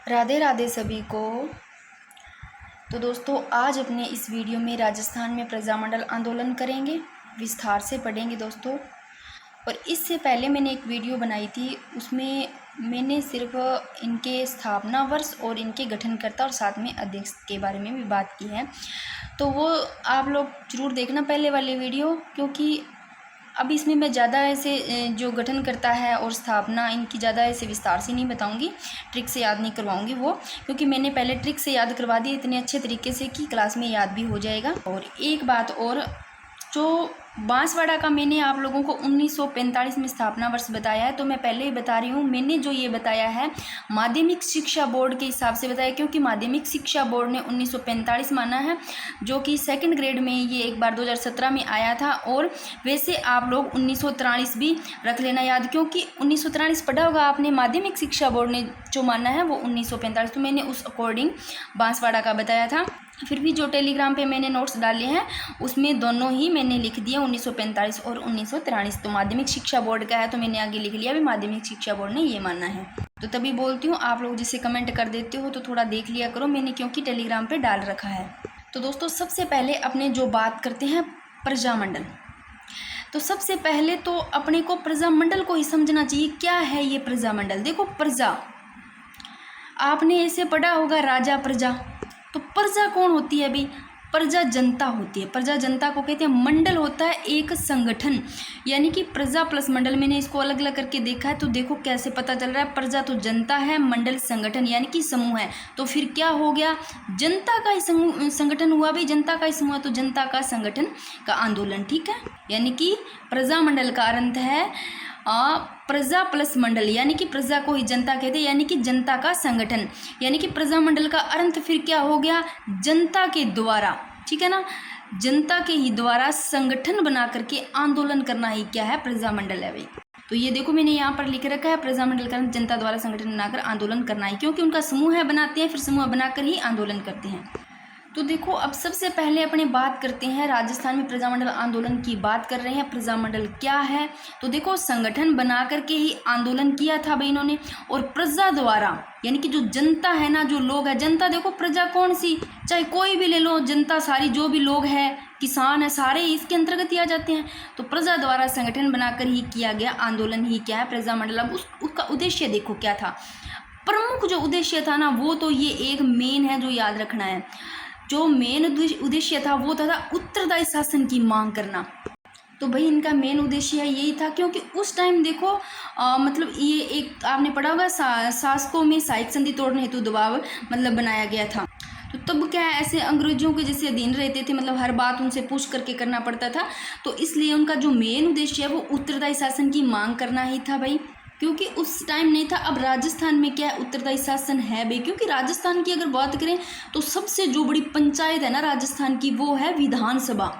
राधे राधे सभी को। तो दोस्तों, आज अपने इस वीडियो में राजस्थान में प्रजामंडल आंदोलन करेंगे, विस्तार से पढ़ेंगे दोस्तों। और इससे पहले मैंने एक वीडियो बनाई थी, उसमें मैंने सिर्फ इनके स्थापना वर्ष और इनके गठनकर्ता और साथ में अध्यक्ष के बारे में भी बात की है। तो वो आप लोग ज़रूर देखना पहले वाली वीडियो, क्योंकि अब इसमें मैं ज़्यादा ऐसे जो गठन करता है और स्थापना इनकी ज़्यादा ऐसे विस्तार से नहीं बताऊंगी, ट्रिक से याद नहीं करवाऊंगी वो, क्योंकि मैंने पहले ट्रिक से याद करवा दी इतने अच्छे तरीके से कि क्लास में याद भी हो जाएगा। और एक बात और, जो बांसवाड़ा का मैंने आप लोगों को 1945 में स्थापना वर्ष बताया है, तो मैं पहले ही बता रही हूँ, मैंने जो ये बताया है माध्यमिक शिक्षा बोर्ड के हिसाब से बताया, क्योंकि माध्यमिक शिक्षा बोर्ड ने 1945 माना है, जो कि सेकंड ग्रेड में ये एक बार 2017 में आया था। और वैसे आप लोग 1943 भी रख लेना याद, क्योंकि 1943 पढ़ा होगा आपने, माध्यमिक शिक्षा बोर्ड ने जो माना है वो 1945, तो मैंने उस अकॉर्डिंग बांसवाड़ा का बताया था। फिर भी जो टेलीग्राम पे मैंने नोट्स डाले हैं उसमें दोनों ही मैंने लिख दिया, 1945 और 1943। तो माध्यमिक शिक्षा बोर्ड का है तो मैंने आगे लिख लिया भी माध्यमिक शिक्षा बोर्ड ने ये माना है। तो तभी बोलती हूँ, आप लोग जिसे कमेंट कर देते हो तो थोड़ा देख लिया करो, मैंने क्योंकि टेलीग्राम पे डाल रखा है। तो दोस्तों, सबसे पहले अपने जो बात करते हैं प्रजामंडल, तो सबसे पहले तो अपने को प्रजामंडल को ही समझना चाहिए। क्या है ये प्रजामंडल? देखो, प्रजा आपने ऐसे पढ़ा होगा, राजा प्रजा। तो प्रजा कौन होती है भाई? प्रजा जनता होती है। प्रजा जनता को कहते हैं। मंडल होता है एक संगठन, यानी कि प्रजा प्लस मंडल, मैंने इसको अलग अलग करके देखा है तो देखो कैसे पता चल रहा है। प्रजा तो जनता है, मंडल संगठन यानी कि समूह है। तो फिर क्या हो गया? जनता का ही संगठन हुआ भाई, जनता का ही समूह, तो जनता का संगठन का आंदोलन, ठीक है। यानी कि प्रजा मंडल का अर्थ है प्रजा प्लस मंडल, यानी कि प्रजा को ही जनता कहते हैं, यानी कि जनता का संगठन, यानी कि प्रजा मंडल का अर्थ फिर क्या हो गया? जनता के द्वारा, ठीक है ना, जनता के ही द्वारा संगठन बना करके आंदोलन करना ही क्या है? प्रजा मंडल है भाई। तो ये देखो मैंने यहाँ पर लिख रखा है, प्रजा मंडल का जनता द्वारा संगठन बनाकर आंदोलन करना ही, क्योंकि उनका समूह है, बनाते हैं, फिर समूह बनाकर ही आंदोलन करते हैं। तो देखो, अब सबसे पहले अपने बात करते हैं राजस्थान में प्रजामंडल आंदोलन की बात कर रहे हैं। प्रजामंडल क्या है? तो देखो, संगठन बना करके ही आंदोलन किया था भाई इन्होंने, और प्रजा द्वारा, यानी कि जो जनता है ना, जो लोग है, जनता देखो, प्रजा कौन सी, चाहे कोई भी ले लो, जनता सारी जो भी लोग है, किसान है, सारे इसके अंतर्गत ही आ जाते हैं। तो प्रजा द्वारा संगठन बनाकर ही किया गया आंदोलन ही क्या है? प्रजामंडल। अब उसका उद्देश्य देखो क्या था, प्रमुख जो उद्देश्य था ना, वो तो ये एक मेन है जो याद रखना है। जो मेन उद्देश्य था वो था उत्तरदायी शासन की मांग करना। तो भाई इनका मेन उद्देश्य यही था, क्योंकि उस टाइम देखो मतलब ये एक आपने पढ़ा होगा, शासकों में सहायक संधि तोड़ने हेतु दबाव मतलब बनाया गया था। तो तब क्या है, ऐसे अंग्रेजों के जैसे अधीन रहते थे, मतलब हर बात उनसे पूछ करके करना पड़ता था। तो इसलिए उनका जो मेन उद्देश्य है वो उत्तरदायी शासन की मांग करना ही था भाई, क्योंकि उस टाइम नहीं था। अब राजस्थान में क्या है? उत्तरदायी शासन है भाई, क्योंकि राजस्थान की अगर बात करें तो सबसे जो बड़ी पंचायत है ना राजस्थान की, वो है विधानसभा।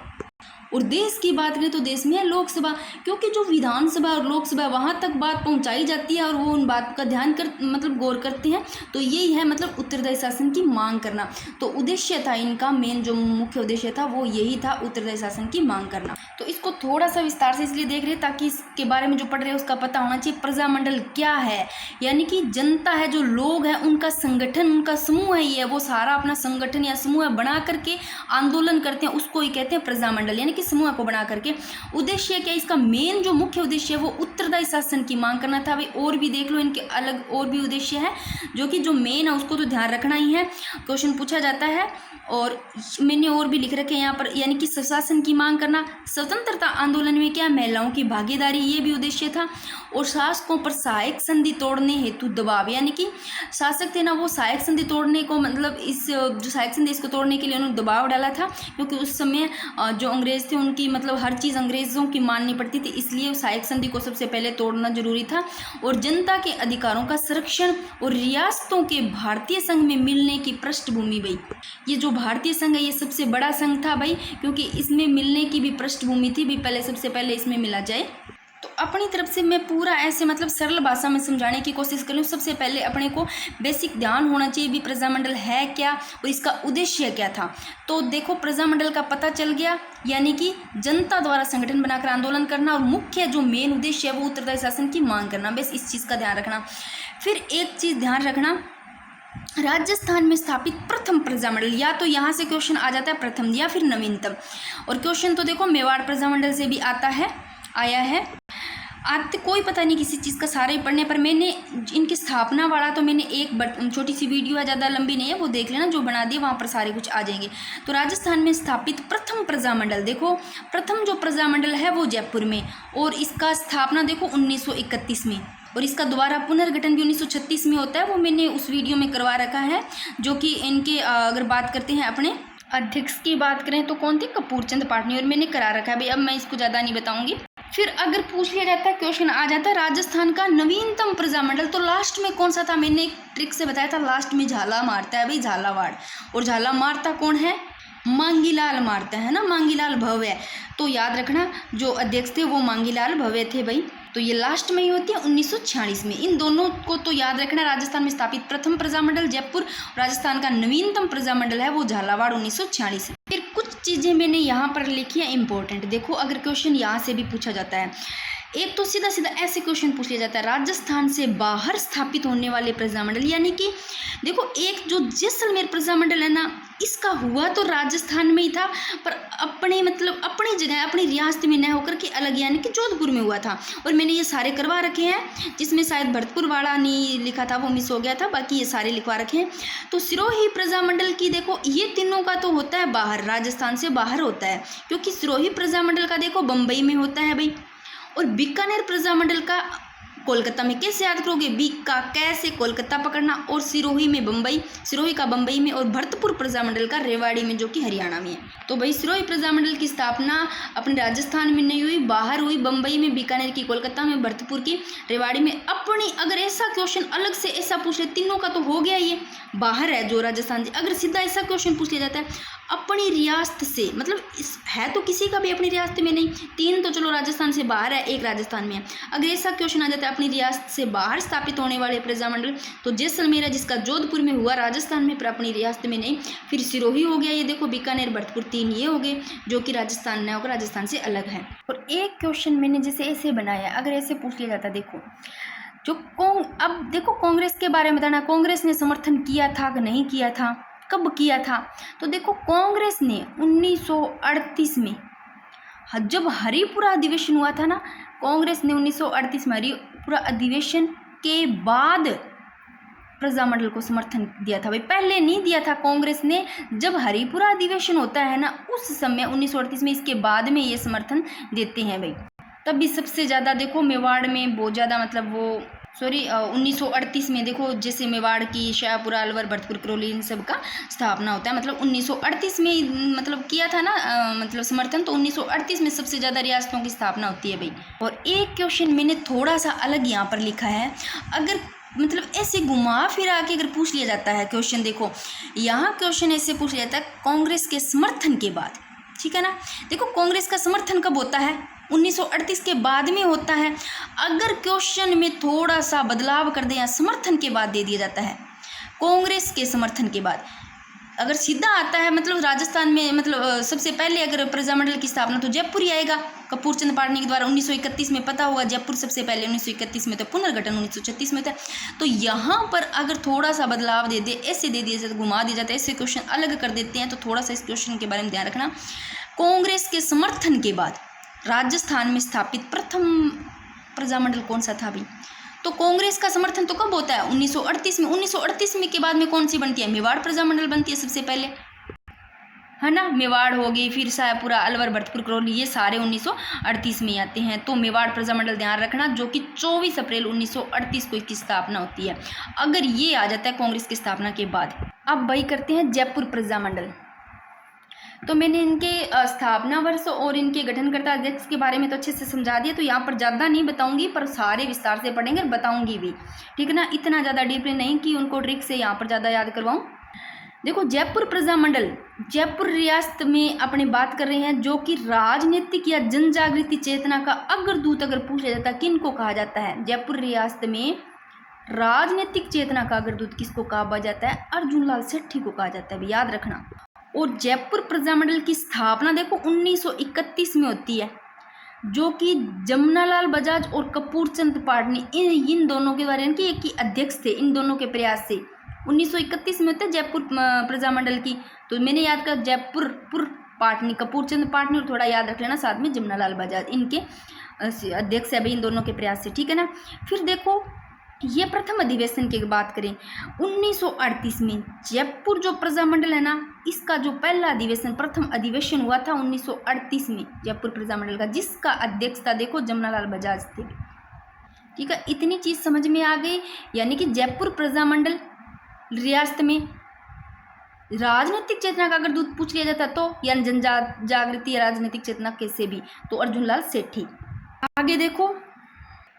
और देश की बात करें तो देश में है लोकसभा, क्योंकि जो विधानसभा और लोकसभा वहाँ तक बात पहुँचाई जाती है और वो उन बात का ध्यान कर मतलब गौर करते हैं। तो यही है मतलब उत्तरदायी शासन की मांग करना। तो उद्देश्य था इनका, मेन जो मुख्य उद्देश्य था वो यही था, उत्तरदायी शासन की मांग करना। तो इसको थोड़ा सा विस्तार से इसलिए देख रहे हैं ताकि इसके बारे में जो पढ़ रहे हैं उसका पता होना चाहिए। प्रजामंडल क्या है? यानी कि जनता है, जो लोग हैं, उनका संगठन, उनका समूह है ये, वो सारा अपना संगठन या समूह बना करके आंदोलन करते हैं, उसको ही कहते हैं प्रजामंडल, यानी कि समूह को बना करके। उद्देश्य क्या? इसका मेन जो मुख्य उद्देश्य है वो उत्तरदायी शासन की मांग करना था भाई। और भी देख लो इनके अलग और भी उद्देश्य है, जो कि जो मेन है उसको तो ध्यान रखना ही है, क्वेश्चन पूछा जाता है। और मैंने और भी लिख रखे हैं यहाँ पर, यानी कि स्वशासन की मांग करना, स्वतंत्रता आंदोलन में क्या महिलाओं की भागीदारी, ये भी उद्देश्य था। और शासकों पर सहायक संधि तोड़ने हेतु दबाव, यानी कि शासक थे ना, वो सहायक संधि तोड़ने को मतलब इस जो सहायक संधि इसको तोड़ने के लिए उन्होंने दबाव डाला था, क्योंकि उस समय जो अंग्रेज थे उनकी मतलब हर चीज़ अंग्रेज़ों की माननी पड़ती थी, इसलिए सहायक संधि को सबसे पहले तोड़ना जरूरी था। और जनता के अधिकारों का संरक्षण और रियासतों के भारतीय संघ में मिलने की पृष्ठभूमि भाई, ये जो भारतीय संघ है ये सबसे बड़ा संघ था भाई, क्योंकि इसमें मिलने की भी पृष्ठभूमि थी भी, पहले सबसे पहले इसमें मिला जाए। तो अपनी तरफ से मैं पूरा ऐसे मतलब सरल भाषा में समझाने की कोशिश कर रही हूँ। सबसे पहले अपने को बेसिक ध्यान होना चाहिए भी, प्रजामंडल है क्या और इसका उद्देश्य क्या था। तो देखो, प्रजामंडल का पता चल गया, यानी कि जनता द्वारा संगठन बनाकर आंदोलन करना, और मुख्य जो मेन उद्देश्य है वो उत्तरदायी शासन की मांग करना। बस इस चीज़ का ध्यान रखना। फिर एक चीज़ ध्यान रखना, राजस्थान में स्थापित प्रथम प्रजामंडल, या तो यहाँ से क्वेश्चन आ जाता है प्रथम या फिर नवीनतम। और क्वेश्चन तो देखो मेवाड़ प्रजामंडल से भी आता है, आया है। आते कोई पता नहीं किसी चीज़ का सारे ही पढ़ने पर, मैंने इनकी स्थापना वाला तो मैंने एक छोटी सी वीडियो है, ज़्यादा लंबी नहीं है, वो देख लेना, जो बना दिए वहाँ पर सारे कुछ आ जाएंगे। तो राजस्थान में स्थापित प्रथम प्रजामंडल, देखो प्रथम जो प्रजामंडल है वो जयपुर में, और इसका स्थापना देखो 1931 में, और इसका दोबारा पुनर्गठन भी 1936 में होता है, वो मैंने उस वीडियो में करवा रखा है। जो कि इनके अगर बात करते हैं अपने अध्यक्ष की बात करें तो कौन थे, कपूरचंद पाटनी, और मैंने करा रखा है भाई, अब मैं इसको ज़्यादा नहीं बताऊंगी। फिर अगर पूछ लिया जाता है, क्वेश्चन आ जाता है राजस्थान का नवीनतम प्रजामंडल, तो लास्ट में कौन सा था, मैंने एक ट्रिक से बताया था, लास्ट में झाला मारता है भाई, झालावाड़। और झाला मारता कौन है, मांगीलाल मारता है ना, मांगीलाल भव्य। तो याद रखना जो अध्यक्ष थे वो मांगीलाल भव्य थे भाई। तो ये लास्ट में ही होती है 1946 में। इन दोनों को तो याद रखना, राजस्थान में स्थापित प्रथम प्रजामंडल जयपुर, राजस्थान का नवीनतम प्रजामंडल है वो झालावाड़ 1946। फिर कुछ चीज़ें मैंने यहाँ पर लिखी है इंपॉर्टेंट, देखो अगर क्वेश्चन यहाँ से भी पूछा जाता है, एक तो सीधा सीधा ऐसे क्वेश्चन पूछ लिया जाता है, राजस्थान से बाहर स्थापित होने वाले प्रजामंडल, यानी कि देखो एक जो जैसलमेर प्रजामंडल है ना, इसका हुआ तो राजस्थान में ही था, पर अपने मतलब अपनी जगह अपनी रियासत में न होकर के अलग, यानी कि जोधपुर में हुआ था। और मैंने ये सारे करवा रखे हैं, जिसमें शायद भरतपुर वाला नहीं लिखा था, वो मिस हो गया था, बाकी ये सारे लिखवा रखे हैं। तो सिरोही प्रजामंडल की देखो, ये तीनों का तो होता है बाहर, राजस्थान से बाहर होता है, क्योंकि सिरोही प्रजामंडल का देखो बम्बई में होता है भाई, और बीकानेर प्रजामंडल का कोलकाता में। कैसे याद करोगे, बीका कैसे, कोलकाता पकड़ना, और सिरोही में बम्बई, सिरोही का बम्बई में, और भरतपुर प्रजामंडल का रेवाड़ी में जो कि हरियाणा में है। तो भाई सिरोही प्रजामंडल की स्थापना अपने राजस्थान में नहीं हुई, बाहर हुई, बम्बई में, बीकानेर की कोलकाता में, भरतपुर की रेवाड़ी में। अपनी अगर ऐसा क्वेश्चन अलग से ऐसा पूछ ले, तीनों का तो हो गया ये बाहर है जो राजस्थान से, अगर सीधा ऐसा क्वेश्चन पूछ लिया जाता है अपनी रियासत से, मतलब इस है तो किसी का भी अपनी रियासत में नहीं, तीन तो चलो राजस्थान से बाहर है, एक राजस्थान में है। अगर ऐसा क्वेश्चन आ जाता है अपनी रियासत से बाहर स्थापित होने वाले प्रजामंडल, तो जैसलमेर है जिसका जोधपुर में हुआ, राजस्थान में, पर अपनी रियासत में नहीं। फिर सिरोही हो गया, ये देखो बीकानेर, भरतपुर, तीन ये हो गए जो कि राजस्थान न होकर राजस्थान से अलग है। और एक क्वेश्चन मैंने जैसे ऐसे बनाया, अगर ऐसे पूछ लिया जाता, देखो जो अब देखो कांग्रेस के बारे में बताना, कांग्रेस ने समर्थन किया था कि नहीं किया था, कब किया था। तो देखो कांग्रेस ने 1938 में, जब हरिपुरा अधिवेशन हुआ था ना, कांग्रेस ने 1938 में हरिपुरा अधिवेशन के बाद प्रजामंडल को समर्थन दिया था भाई, पहले नहीं दिया था कांग्रेस ने। जब हरिपुरा अधिवेशन होता है ना, उस समय 1938 में, इसके बाद में ये समर्थन देते हैं भाई। तभी सबसे ज़्यादा देखो मेवाड़ में बहुत ज़्यादा, मतलब वो 1938 में देखो जैसे मेवाड़ की, शाहपुरा, अलवर, भरतपुर, करौली, इन सब का स्थापना होता है, मतलब 1938 में मतलब किया था ना मतलब समर्थन, तो 1938 में सबसे ज़्यादा रियासतों की स्थापना होती है भाई। और एक क्वेश्चन मैंने थोड़ा सा अलग यहाँ पर लिखा है, अगर मतलब ऐसे घुमा फिरा के अगर पूछ लिया जाता है क्वेश्चन, देखो यहाँ क्वेश्चन ऐसे पूछ लिया जाता है कांग्रेस के समर्थन के बाद, ठीक है ना। देखो कांग्रेस का समर्थन कब होता है, 1938 के बाद में होता है। अगर क्वेश्चन में थोड़ा सा बदलाव कर दें या समर्थन के बाद दे दिया जाता है, कांग्रेस के समर्थन के बाद, अगर सीधा आता है मतलब राजस्थान में, मतलब सबसे पहले अगर प्रजामंडल की स्थापना तो जयपुर ही आएगा, कपूरचंद पाटनी के द्वारा 1931 में, पता होगा जयपुर सबसे पहले 1931 में, तो पुनर्गठन 1936 में था। तो यहाँ पर अगर थोड़ा सा बदलाव दे दे, ऐसे दे दिया जाता, घुमा दिया जाता है, ऐसे क्वेश्चन अलग कर देते हैं, तो थोड़ा सा इस क्वेश्चन के बारे में ध्यान रखना। कांग्रेस के समर्थन के बाद राजस्थान में स्थापित प्रथम प्रजामंडल कौन सा था भाई, तो कांग्रेस का समर्थन तो कब होता है, 1938 में। 1938 में के बाद में कौन सी बनती है, मेवाड़ प्रजामंडल बनती है सबसे पहले, है ना। मेवाड़ होगी, फिर शाहपुरा, अलवर, भरतपुर, करौली, ये सारे 1938 में आते हैं। तो मेवाड़ प्रजामंडल ध्यान रखना, जो कि 24 अप्रैल 1938 को इसकी स्थापना होती है, अगर ये आ जाता है कांग्रेस की स्थापना के बाद। अब भाई करते हैं जयपुर प्रजामंडल। तो मैंने इनके स्थापना वर्ष और इनके गठनकर्ता अध्यक्ष के बारे में तो अच्छे से समझा दिया, तो यहाँ पर ज़्यादा नहीं बताऊंगी, पर सारे विस्तार से पढ़ेंगे और बताऊंगी भी, ठीक है ना। इतना ज़्यादा डीपली नहीं कि उनको ट्रिक से यहाँ पर ज़्यादा याद करवाऊँ। देखो जयपुर प्रजामंडल जयपुर रियासत में अपने बात कर रहे हैं, जो कि राजनीतिक या जन जागृति चेतना का अग्रदूत अगर पूछा जाता है किन को कहा जाता है, जयपुर रियासत में राजनीतिक चेतना का अग्रदूत किसको कहा जाता है, अर्जुन लाल सेठी को कहा जाता है, याद रखना। और जयपुर प्रजामंडल की स्थापना देखो 1931 में होती है, जो कि जमनालाल बजाज और कपूरचंद पाटनी इन दोनों के द्वारा, इनके एक ही अध्यक्ष थे, इन दोनों के प्रयास से 1931 में होता है जयपुर प्रजामंडल की, तो मैंने याद कर जयपुर पाटनी, कपूरचंद पाटनी, और थोड़ा याद रख लेना साथ में जमनालाल बजाज, इनके अध्यक्ष है भाई इन दोनों के प्रयास से, ठीक है ना। फिर देखो ये प्रथम अधिवेशन की बात करें 1938 में जयपुर जो प्रजामंडल है ना, इसका जो पहला अधिवेशन प्रथम अधिवेशन हुआ था 1938 में जयपुर प्रजामंडल का, जिसका अध्यक्षता देखो जमनालाल बजाज थे, ठीक है। इतनी चीज समझ में आ गई, यानी कि जयपुर प्रजामंडल रियासत में राजनीतिक चेतना का अगर दूध पूछ लिया जाता तो, या जन जागृति या राजनीतिक चेतना कैसे भी, तो अर्जुन लाल सेठी। आगे देखो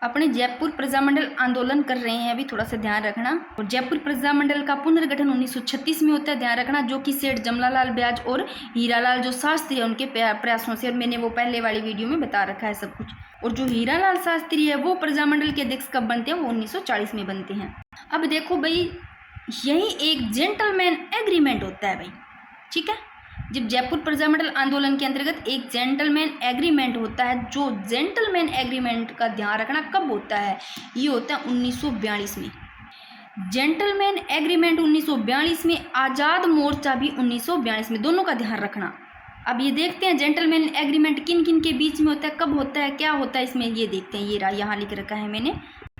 अपने जयपुर प्रजामंडल आंदोलन कर रहे हैं अभी, थोड़ा सा ध्यान रखना। और जयपुर प्रजामंडल का पुनर्गठन 1936 में होता है, ध्यान रखना, जो कि सेठ जमनालाल बजाज और हीरालाल जो शास्त्री है उनके प्रयासों से, और मैंने वो पहले वाली वीडियो में बता रखा है सब कुछ। और जो हीरालाल शास्त्री है वो प्रजामंडल के अध्यक्ष कब बनते हैं, वो 1940 में बनते हैं। अब देखो भाई यही एक जेंटलमैन एग्रीमेंट होता है भाई, ठीक है। जब जयपुर प्रजामंडल आंदोलन के अंतर्गत एक जेंटलमैन एग्रीमेंट होता है, जो जेंटलमैन एग्रीमेंट का ध्यान रखना कब होता है, ये होता है 1942 में। जेंटलमैन एग्रीमेंट 1942 में, आज़ाद मोर्चा भी 1942 में, दोनों का ध्यान रखना। अब ये देखते हैं जेंटलमैन एग्रीमेंट किन किन के बीच में होता है, कब होता है, क्या होता है इसमें, ये देखते हैं। ये रहा यहाँ लिख रखा है मैंने,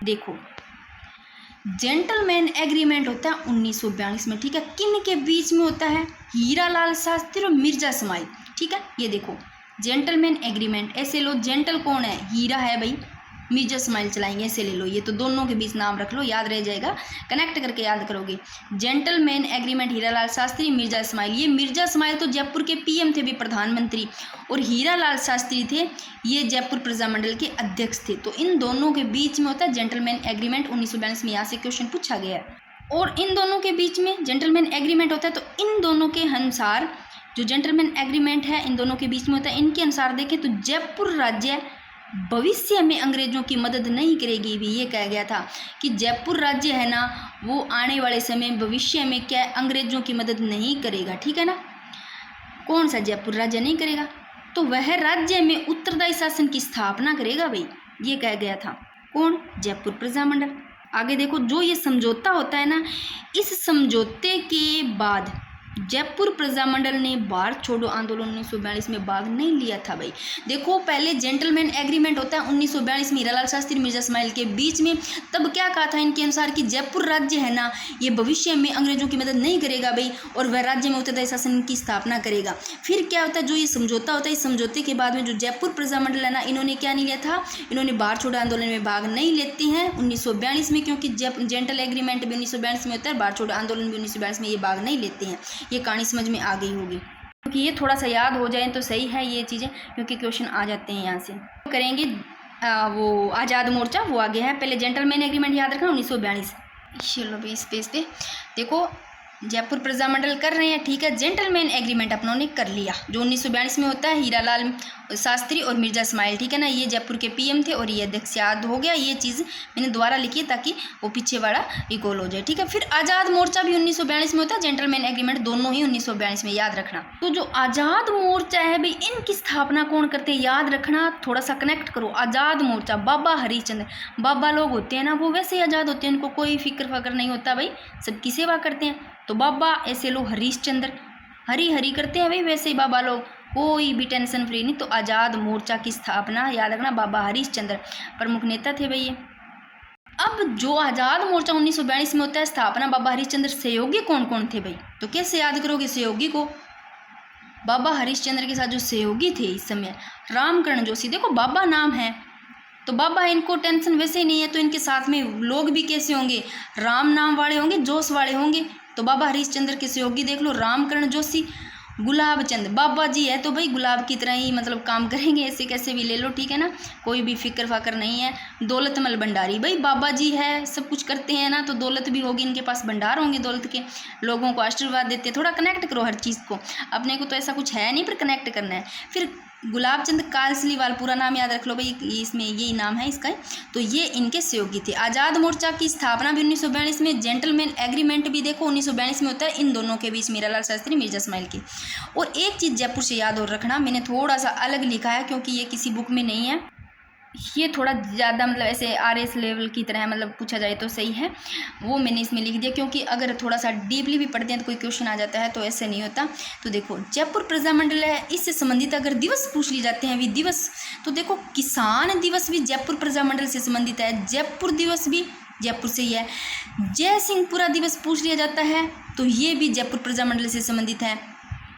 देखो जेंटलमैन एग्रीमेंट होता है 1942 में, ठीक है। किन के बीच में होता है, हीरालाल शास्त्री और मिर्जा इस्माइल, ठीक है। ये देखो जेंटलमैन एग्रीमेंट, ऐसे लो, जेंटल कौन है, हीरा है भाई, मिर्जा इस्माइल चलाएंगे, ऐसे ले लो, ये तो दोनों के बीच नाम रख लो, याद रह जाएगा, कनेक्ट करके याद करोगे। Gentleman agreement Hiralal Shastri, Mirza Ismail. ये मिर्जा इस्माइल तो जयपुर के पीएम थे भी, प्रधानमंत्री, और हीरालाल शास्त्री थे ये जयपुर प्रजामंडल के अध्यक्ष थे। तो इन दोनों के बीच में होता है जेंटलमैन एग्रीमेंट 1942 में, यहाँ से क्वेश्चन पूछा गया है। और इन दोनों के बीच में जेंटलमैन एग्रीमेंट होता है, तो इन दोनों के अनुसार जो जेंटलमैन एग्रीमेंट है इन दोनों के बीच में होता है, इनके अनुसार देखें तो जयपुर राज्य भविष्य में अंग्रेजों की मदद नहीं करेगी भी, ये कहा गया था कि जयपुर राज्य है ना वो आने वाले समय भविष्य में क्या अंग्रेजों की मदद नहीं करेगा, ठीक है ना। कौन सा जयपुर राज्य नहीं करेगा, तो वह राज्य में उत्तरदायी शासन की स्थापना करेगा भाई, ये कहा गया था। कौन, जयपुर प्रजामंडल। आगे देखो जो ये समझौता होता है ना, इस समझौते के बाद जयपुर प्रजामंडल ने भारत छोड़ो आंदोलन 1942 में भाग नहीं लिया था भाई। देखो पहले जेंटलमैन एग्रीमेंट होता है 1942 में हीरालाल शास्त्री मिर्जा इस्माइल के बीच में, तब क्या कहा था इनके अनुसार कि जयपुर राज्य है ना ये भविष्य में अंग्रेजों की मदद नहीं करेगा भाई, और वह राज्य में उत्तरदायी शासन की स्थापना करेगा। फिर क्या होता है, जो ये समझौता होता है, इस समझौते के बाद में जो जयपुर प्रजामंडल है ना, इन्होंने क्या नहीं लिया था, इन्होंने भारत छोड़ो आंदोलन में भाग नहीं लेते हैं 1942 में, क्योंकि जेंटल एग्रीमेंट भी 1942 में होता है, भारत छोड़ो आंदोलन भी 1942 में, ये भाग नहीं लेते हैं। ये कहानी समझ में आ गई होगी, क्योंकि ये थोड़ा सा याद हो जाए तो सही है ये चीज़ें, क्योंकि क्वेश्चन आ जाते हैं यहाँ से। तो करेंगे वो आज़ाद मोर्चा, वो आगे है। पहले जेंटलमैन एग्रीमेंट याद रखना 1942। चलो भाई इस पेज पे देखो जयपुर प्रजामंडल कर रहे हैं, ठीक है। जेंटलमैन एग्रीमेंट अपनों ने कर लिया जो 1942 में होता है, हीरालाल शास्त्री और मिर्जा इस्माइल, ठीक है ना, ये जयपुर के पीएम थे और ये अध्यक्ष, याद हो गया। ये चीज़ मैंने दोबारा लिखी है ताकि वो पीछे वाला रिकॉल हो जाए, ठीक है। फिर आज़ाद मोर्चा भी 1942 में होता है, जेंटलमैन एग्रीमेंट दोनों ही 1942 में, याद रखना। तो जो आज़ाद मोर्चा है भाई, इनकी स्थापना कौन करते हैं, याद रखना, थोड़ा सा कनेक्ट करो। आज़ाद मोर्चा बाबा हरिश्चंद्र, बाबा लोग होते हैं ना वो वैसे ही आज़ाद होते हैं, उनको कोई फिक्र फकर नहीं होता भाई, सबकी सेवा करते हैं, तो बाबा ऐसे लोग हरिश्चंद्र हरी हरी करते हैं भाई, वैसे ही बाबा लोग कोई भी टेंशन फ्री नहीं। तो आज़ाद मोर्चा की स्थापना याद रखना बाबा हरिश्चंद्र प्रमुख नेता थे भाई ये। अब जो आज़ाद मोर्चा 1942 में होता है, स्थापना बाबा हरिश्चंद्र, सहयोगी कौन कौन थे भाई, तो कैसे याद करोगे सहयोगी को, बाबा हरिश्चंद्र के साथ जो सहयोगी थे इस समय रामकरण जोशी। देखो बाबा नाम है तो बाबा इनको टेंशन वैसे ही नहीं है, तो इनके साथ में लोग भी कैसे होंगे, राम नाम वाले होंगे, जोश वाले होंगे। तो बाबा हरिश्चंद्र के सहयोगी देख लो, रामकरण जोशी, गुलाब चंद, बाबा जी है तो भाई गुलाब की तरह ही मतलब काम करेंगे, ऐसे कैसे भी ले लो, ठीक है ना, कोई भी फिक्र फाकर नहीं है। दौलतमल भंडारी, भाई बाबा जी है सब कुछ करते हैं ना, तो दौलत भी होगी, इनके पास भंडार होंगे दौलत के, लोगों को आशीर्वाद देते हैं। थोड़ा कनेक्ट करो हर चीज़ को, अपने को तो ऐसा कुछ है नहीं पर कनेक्ट करना है। फिर गुलाब चंद कालसलीवाल, पूरा नाम याद रख लो भाई, इसमें यही नाम है इसका, तो ये इनके सहयोगी थे। आज़ाद मोर्चा की स्थापना भी 1942 में, जेंटलमैन एग्रीमेंट भी देखो 1942 में होता है, इन दोनों के बीच हीरालाल शास्त्री मिर्जा इस्माइल की। और एक चीज़ जयपुर से याद और रखना, मैंने थोड़ा सा अलग लिखा है क्योंकि ये किसी बुक में नहीं है, ये थोड़ा ज़्यादा मतलब ऐसे आरएस लेवल की तरह है, मतलब पूछा जाए तो सही है, वो मैंने इसमें लिख दिया, क्योंकि अगर थोड़ा सा डीपली भी पढ़ते हैं तो कोई क्वेश्चन आ जाता है, तो ऐसे नहीं होता। तो देखो जयपुर प्रजामंडल है, इससे संबंधित अगर दिवस पूछ लिए जाते हैं भी दिवस, तो देखो किसान दिवस भी जयपुर प्रजामंडल से संबंधित है, जयपुर दिवस भी जयपुर से ही है। जय सिंहपुरा दिवस पूछ लिया जाता है तो ये भी जयपुर प्रजामंडल से संबंधित है।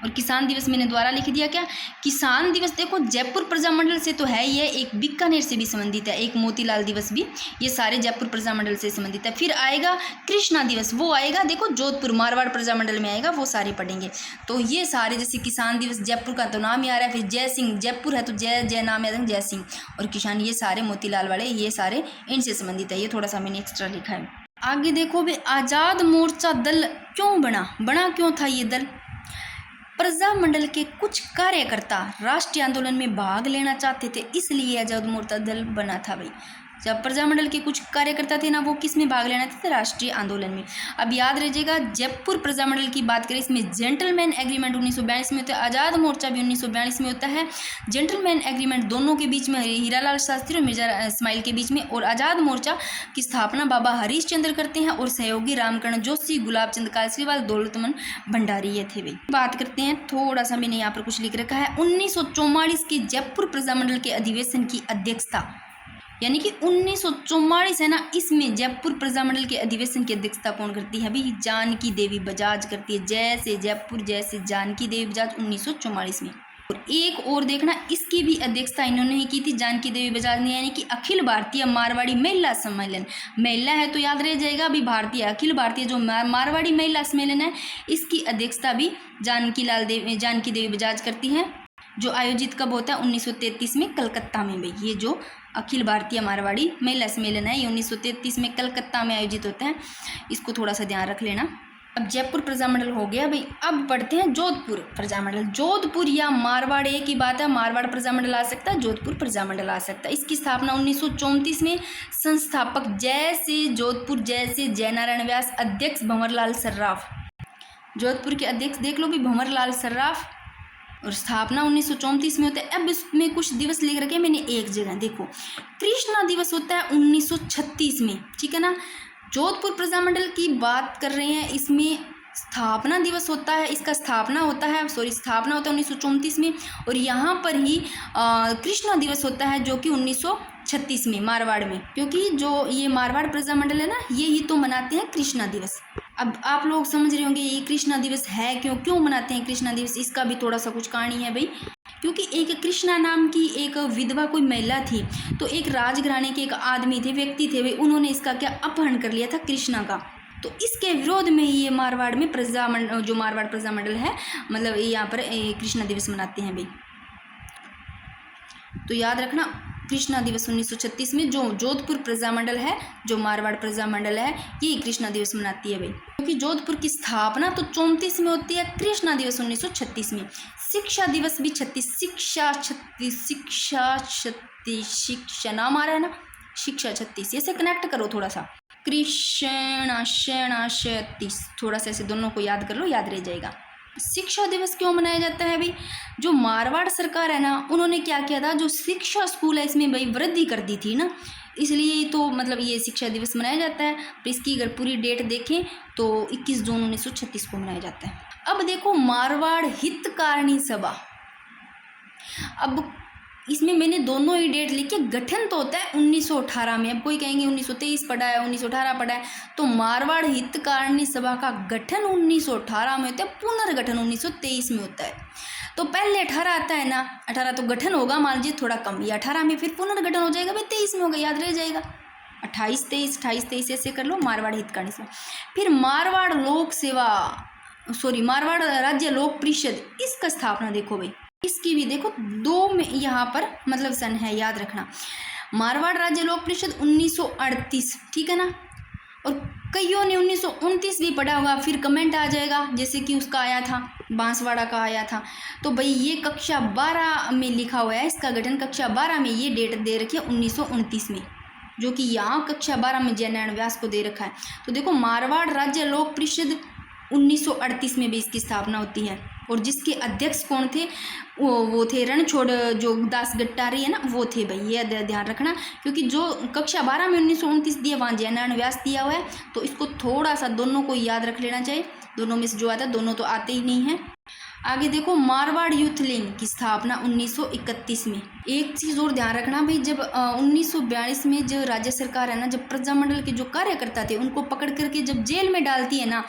और किसान दिवस मैंने द्वारा लिख दिया। क्या किसान दिवस देखो जयपुर प्रजामंडल से तो है, ये एक बीकानेर से भी संबंधित है, एक मोतीलाल दिवस भी, ये सारे जयपुर प्रजामंडल से संबंधित है। फिर आएगा कृष्णा दिवस, वो आएगा देखो जोधपुर मारवाड़ प्रजामंडल में आएगा, वो सारे पढ़ेंगे। तो ये सारे जैसे किसान दिवस जयपुर का तो नाम ही आ रहा है, फिर जय सिंह जयपुर है तो जय जय नाम है जय सिंह, और किसान ये सारे मोतीलाल वाले ये सारे इनसे संबंधित है। ये थोड़ा सा मैंने एक्स्ट्रा लिखा है। आगे देखो भी आज़ाद मोर्चा दल क्यों बना क्यों था ये दल? प्रजामंडल के कुछ कार्यकर्ता राष्ट्रीय आंदोलन में भाग लेना चाहते थे, इसलिए आजाद मोर्चा दल बना था भाई। जब प्रजामंडल के कुछ कार्यकर्ता थे ना, वो किस में भाग लेना थे? राष्ट्रीय आंदोलन में। अब याद रखिएगा जयपुर प्रजामंडल की बात करें, इसमें जेंटलमैन एग्रीमेंट 1942 में होता है, आज़ाद मोर्चा भी 1942 में होता है। जेंटलमैन एग्रीमेंट दोनों के बीच में, हीरालाल शास्त्री और मिर्जा इस्माइल के बीच में। और आज़ाद मोर्चा की स्थापना बाबा हरीश चंद्र करते हैं और सहयोगी रामकरण जोशी, गुलाब चंद कालसीवाल, दौलतमन भंडारी ये थे भाई। बात करते हैं, थोड़ा सा मैंने यहाँ पर कुछ लिख रखा है। 1944 के जयपुर प्रजामंडल के अधिवेशन की अध्यक्षता, यानी कि 1944 है ना, इसमें जयपुर प्रजामंडल के अधिवेशन की अध्यक्षता कौन करती है भाई? जानकी देवी बजाज करती है। जैसे जयपुर जैसे जानकी देवी बजाज 1944 में। और एक और देखना, इसकी भी अध्यक्षता इन्होंने ही की थी, जानकी देवी बजाज ने, यानी कि अखिल भारतीय मारवाड़ी महिला सम्मेलन। महिला है तो याद रह जाएगा अभी, भारतीय अखिल भारतीय जो मारवाड़ी महिला सम्मेलन है, इसकी अध्यक्षता भी जानकी देवी बजाज करती है, जो आयोजित कब होता है? 1933 में कलकत्ता में भाई। ये जो अखिल भारतीय मारवाड़ी महिला सम्मेलन है, ये 1933 में कलकत्ता में आयोजित होता है, इसको थोड़ा सा ध्यान रख लेना। अब जयपुर प्रजामंडल हो गया भाई, अब पढ़ते हैं जोधपुर प्रजामंडल। जोधपुर या मारवाड़ एक ही बात है, मारवाड़ प्रजामंडल आ सकता है, जोधपुर प्रजामंडल आ सकता है। इसकी स्थापना 1934 में, संस्थापक जैसे जोधपुर जैसे जयनारायण व्यास, अध्यक्ष भंवरलाल सर्राफ। जोधपुर के अध्यक्ष देख लो भी भंवरलाल सर्राफ, और स्थापना 1934 में होता है। अब इसमें कुछ दिवस लिख रखे मैंने एक जगह, देखो कृष्णा दिवस होता है 1936 में, ठीक है ना। जोधपुर प्रजामंडल की बात कर रहे हैं, इसमें स्थापना दिवस होता है, इसका स्थापना होता है 1934 में, और यहाँ पर ही कृष्णा दिवस होता है जो कि 1936 में मारवाड़ में, क्योंकि जो ये मारवाड़ प्रजामंडल है ना, ये ही तो मनाते हैं कृष्णा दिवस। अब आप लोग समझ रहे होंगे ये कृष्णा दिवस है क्यों मनाते हैं कृष्णा दिवस, इसका भी थोड़ा सा कुछ कहानी है भाई। क्योंकि एक कृष्णा नाम की एक विधवा कोई महिला थी, तो एक राजघराने के एक आदमी थे, व्यक्ति थे भाई, उन्होंने इसका क्या अपहरण कर लिया था कृष्णा का। तो इसके विरोध में ही ये मारवाड़ में जो मारवाड़ प्रजामंडल है, मतलब यहाँ पर कृष्णा दिवस मनाते हैं भाई। तो याद रखना कृष्णा दिवस 1936 में, जो जोधपुर प्रजामंडल है, जो मारवाड़ प्रजामंडल है, ये कृष्णा दिवस मनाती है भाई। क्योंकि जोधपुर की स्थापना तो 34 में होती है, कृष्णा दिवस 1936 में। शिक्षा दिवस भी 36, शिक्षा नाम आ रहा है ना, शिक्षा 36, ऐसे कनेक्ट करो थोड़ा सा, कृष्णा 36, थोड़ा सा ऐसे दोनों को याद कर लो, याद रह जाएगा। शिक्षा दिवस क्यों मनाया जाता है भाई? जो मारवाड़ सरकार है ना, उन्होंने क्या किया था, जो शिक्षा स्कूल है इसमें भाई वृद्धि कर दी थी ना, इसलिए तो मतलब ये शिक्षा दिवस मनाया जाता है। इसकी अगर पूरी डेट देखें तो 21 जून 1936 को मनाया जाता है। अब देखो मारवाड़ हितकारिणी सभा, अब इसमें मैंने दोनों ही डेट लिखी। गठन तो होता है 1918 में, अब कोई कहेंगे 1923 पढ़ा है, 1918 पढ़ा है, तो मारवाड़ हितकारिणी सभा का गठन 1918 में होता है, पुनर्गठन 1923 में होता है। तो पहले 18 आता है ना, 18 तो गठन होगा, मान लीजिए थोड़ा कम, या 18 में फिर पुनर्गठन हो जाएगा भाई, 23 में होगा, याद रह जाएगा। 28-23 ऐसे कर लो, मारवाड़ हितकारिणी सभा। फिर मारवाड़ मारवाड़ राज्य लोक परिषद, इसका स्थापना देखो भाई, इसकी भी देखो 2 में यहाँ पर मतलब सन है, याद रखना। मारवाड़ राज्य लोक परिषद 1938, ठीक है ना। और कईयों ने 1929 भी पढ़ा होगा, फिर कमेंट आ जाएगा, जैसे कि उसका आया था, बांसवाड़ा का आया था। तो भाई ये कक्षा 12 में लिखा हुआ है, इसका गठन कक्षा 12 में, ये डेट दे रखी है 1929 में, जो कि यहाँ कक्षा 12 में जयनारायण व्यास को दे रखा है। तो देखो मारवाड़ राज्य लोक परिषद 1938 में भी इसकी स्थापना होती है। और जिसके अध्यक्ष कौन थे, वो थे रणछोड़ जो दास गट्टारी है ना, वो थे भाई, ये ध्यान रखना, क्योंकि जो कक्षा 12 में 1929 दिया वहाँ जयनारायण व्यास दिया हुआ है, तो इसको थोड़ा सा दोनों को याद रख लेना चाहिए। दोनों में से जो आता है, दोनों तो आते ही नहीं है। आगे देखो, मारवाड़ यूथ लीग की स्थापना 1931 में। एक चीज़ और ध्यान रखना भाई, जब 1942 में जो राज्य सरकार है ना, जब प्रजामंडल के जो कार्यकर्ता थे उनको पकड़ करके जब जेल में डालती है ना,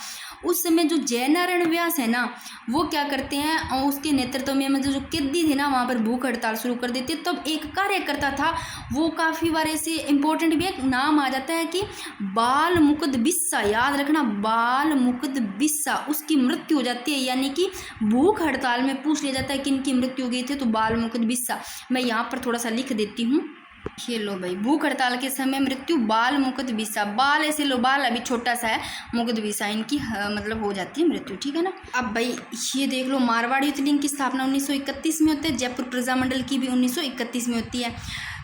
उस समय जो जयनारायण व्यास है ना, वो क्या करते हैं, और उसके नेतृत्व में मतलब जो कैदी थे ना, वहाँ पर भूख हड़ताल शुरू कर देते। तब एक कार्यकर्ता था, वो काफ़ी बार ऐसे इंपॉर्टेंट भी एक नाम आ जाता है कि बाल मुकुद बिस्सा, याद रखना, बाल मुकुद बिस्सा, उसकी मृत्यु हो जाती है। यानी कि भूख हड़ताल में पूछ लिया जाता है कि इनकी मृत्यु हो गई थी, तो बाल मुकुद बिस्सा, मैं यहाँ पर थोड़ा सा लिख देती हूँ। ये लो भाई, भूख हड़ताल के समय मृत्यु बाल मुकुद बिस्सा, बाल ऐसे लो, बाल अभी छोटा सा है, मुकुद बिस्सा इनकी मतलब हो जाती है मृत्यु, ठीक है ना। अब भाई ये देख लो, मारवाड़ यूथ लीग की स्थापना 1931 में होती है, जयपुर प्रजामंडल की भी 1931 में होती है।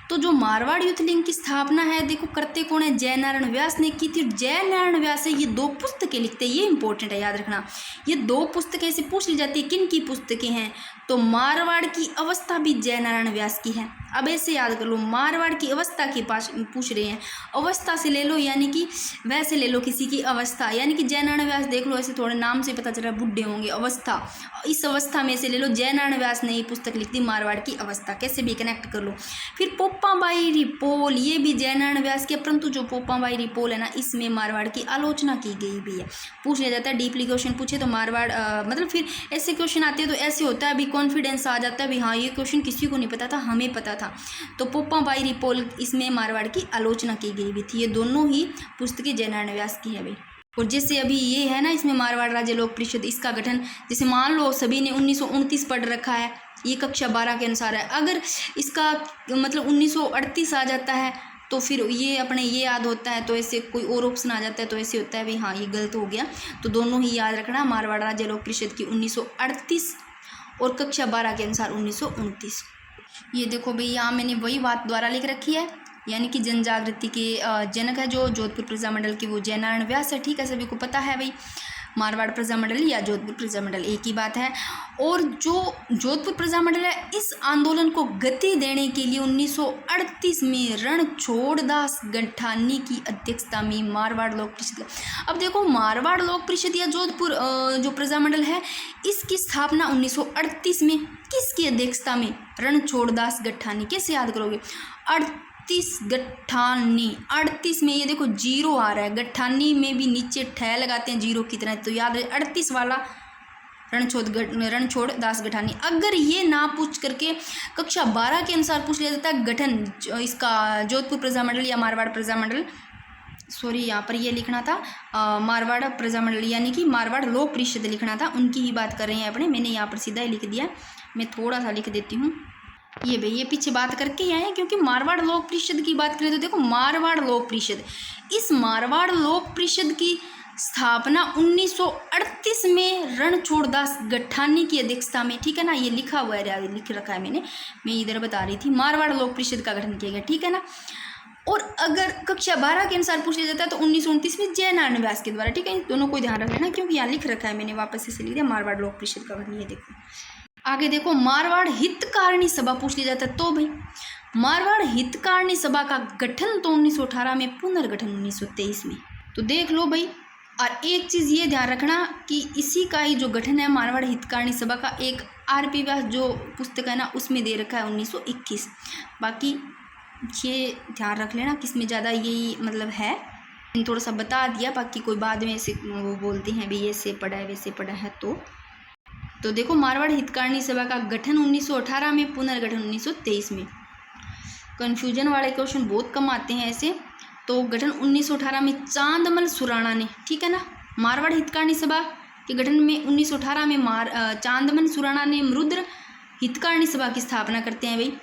तो जो मारवाड़ यूथ लीग की स्थापना है, देखो करते कौन है, जयनारायण व्यास ने की थी। जयनारायण व्यास है, ये 2 पुस्तकें लिखते हैं, ये इंपॉर्टेंट है, याद रखना। ये 2 पुस्तकें ऐसे पूछ ली जाती है, किन की पुस्तकें हैं, तो मारवाड़ की अवस्था भी जयनारायण व्यास की है। अब ऐसे याद कर लो, मारवाड़ की अवस्था के पास पूछ रहे हैं, अवस्था से ले लो, यानी कि वैसे ले लो किसी की अवस्था, यानी कि जयनारायण व्यास देख लो, ऐसे थोड़े नाम से पता चल रहा है बुढ़े होंगे, अवस्था, इस अवस्था में से ले लो। जयनारायण व्यास ने ये पुस्तक लिख दी, मारवाड़ की अवस्था, कैसे भी कनेक्ट कर लो। फिर पोप्पाबाई रिपोल, ये भी जयनारायण व्यास के, परंतु जो पोप्पाबाई रिपोल है ना, इसमें मारवाड़ की आलोचना की गई भी है। पूछ लिया जाता है, डीपली क्वेश्चन पूछे तो मारवाड़ मतलब फिर ऐसे क्वेश्चन आते हैं तो ऐसे होता है, अभी कॉन्फिडेंस आ जाता है भी हाँ ये क्वेश्चन किसी को नहीं पता था, हमें पता था। तो पोप्पाबाई रिपोल, इसमें मारवाड़ की आलोचना की गई भी थी। ये दोनों ही पुस्तकें जयनारायण व्यास की है भाई। और जैसे अभी ये है ना, इसमें मारवाड़ राज्य लोक परिषद, इसका गठन, जैसे मान लो सभी ने 1929 पढ़ रखा है, ये कक्षा 12 के अनुसार है, अगर इसका मतलब 1938 आ जाता है तो फिर ये अपने ये याद होता है, तो ऐसे कोई और ऑप्शन आ जाता है तो ऐसे होता है भाई हाँ ये गलत हो गया। तो दोनों ही याद रखना, मारवाड़ राज्य लोक परिषद की 1938 और कक्षा 12 के अनुसार 1929। ये देखो भाई, यहाँ मैंने वही बात द्वारा लिख रखी है, यानी कि जन जागृति के जनक है जो जोधपुर प्रजामंडल के, वो जयनारायण व्यास है, ठीक है, सभी को पता है भाई। मारवाड़ प्रजामंडल या जोधपुर प्रजामंडल एक ही बात है। और जो जोधपुर प्रजामंडल है, इस आंदोलन को गति देने के लिए 1938 में रणछोड़ दास गठानी की अध्यक्षता में मारवाड़ लोक परिषद। अब देखो, मारवाड़ लोक परिषद या जोधपुर जो प्रजामंडल है, इसकी स्थापना 1938 में किसकी अध्यक्षता में, रणछोड़ दास गठानी। कैसे याद करोगे, 38 गठानी, 38 में ये देखो जीरो आ रहा है, गठानी में भी नीचे ठह लगाते हैं जीरो की तरह, तो याद रहे 38 वाला रणछोड़ दास गठानी। अगर ये ना पूछ करके कक्षा 12 के अनुसार पूछ लिया जाता है गठन इसका जोधपुर प्रजामंडल या मारवाड़ प्रजामंडल, सॉरी यहाँ पर ये लिखना था मारवाड़ प्रजामंडल, यानी कि मारवाड़ लोक परिषद लिखना था, उनकी ही बात कर रहे हैं अपने, मैंने यहाँ पर सीधा ही लिख दिया। मैं थोड़ा सा लिख देती हूँ, ये भाई ये पीछे बात करके ही आए, क्योंकि मारवाड़ लोक परिषद की बात करें तो देखो, मारवाड़ लोक परिषद, इस मारवाड़ लोक परिषद की स्थापना 1938 में रणछोड़ दास गठानी की अध्यक्षता में, ठीक है ना, ये लिखा हुआ है, लिख रखा है मैंने, मैं इधर बता रही थी, मारवाड़ लोक परिषद का गठन किया गया, ठीक है ना। और अगर कक्षा 12 के अनुसार पूछ लिया जाता है तो 1929 में जयनारायण व्यास के द्वारा, ठीक है, दोनों को ध्यान रखना, क्योंकि यहाँ लिख रखा है मैंने, वापस से लिख दिया, मारवाड़ लोक परिषद का गठन। ये देखो आगे देखो, मारवाड़ हितकारिणी सभा पूछ लिया जाता है, तो भाई मारवाड़ हितकारिणी सभा का गठन तो 1918 में, पुनर्गठन 1923 में, तो देख लो भाई। और एक चीज़ ये ध्यान रखना कि इसी का ही जो गठन है मारवाड़ हितकारिणी सभा का, एक आर.पी. व्यास जो पुस्तक है ना, उसमें दे रखा है 1921। बाकी ये ध्यान रख लेना किसमें ज़्यादा यही मतलब है, थोड़ा सा बता दिया, बाकी कोई बाद में ऐसे वो बोलते हैं भी ऐसे पढ़ा है वैसे पढ़ा है। तो देखो, मारवाड़ हितकारिणी सभा का गठन 1918 में, पुनर्गठन 1923 में। कन्फ्यूजन वाले क्वेश्चन बहुत कम आते हैं ऐसे। तो गठन 1918 में चांदमल सुराणा ने, ठीक है ना, मारवाड़ हितकारिणी सभा के गठन में 1918 में चांदमल सुराणा ने मरुद्र हितकारिणी सभा की स्थापना करते हैं भाई।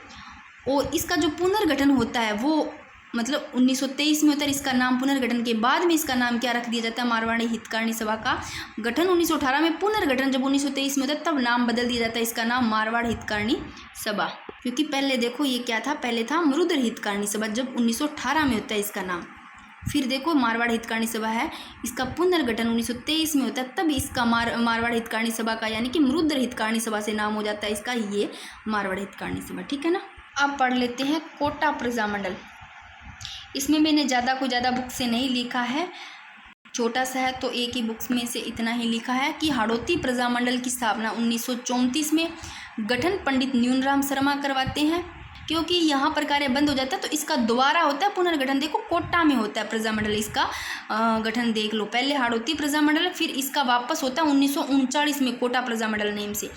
और इसका जो पुनर्गठन होता है वो मतलब 1923 में होता है। इसका नाम पुनर्गठन के बाद में इसका नाम क्या रख दिया जाता है, मारवाड़ी हितकारिणी सभा का गठन 1918 में, पुनर्गठन जब 1923 में होता है तब नाम बदल दिया जाता है इसका नाम मारवाड़ हितकारिणी सभा। क्योंकि पहले देखो ये क्या था, पहले था मरुद्र हितकारिणी सभा, जब 1918 में होता है इसका नाम। फिर देखो मारवाड़ हितकारिणी सभा है, इसका पुनर्गठन 1923 में होता है, तब इसका मारवाड़ हितकारिणी सभा का यानी कि मरुद्र हितकारिणी सभा से नाम हो जाता है इसका, ये मारवाड़ हितकारिणी सभा। ठीक है ना। अब पढ़ लेते हैं कोटा प्रजामंडल। इसमें मैंने ज़्यादा को ज़्यादा बुक से नहीं लिखा है, छोटा सा है तो एक ही बुक्स में से इतना ही लिखा है कि हाड़ौती प्रजामंडल की स्थापना 1934 में गठन पंडित न्यूनराम शर्मा करवाते हैं। क्योंकि यहाँ पर कार्य बंद हो जाता है तो इसका दोबारा होता है पुनर्गठन। देखो कोटा में होता है प्रजामंडल, इसका गठन देख लो, पहले हाड़ौती प्रजामंडल, फिर इसका वापस होता है 1939 में कोटा प्रजामंडल नेम से।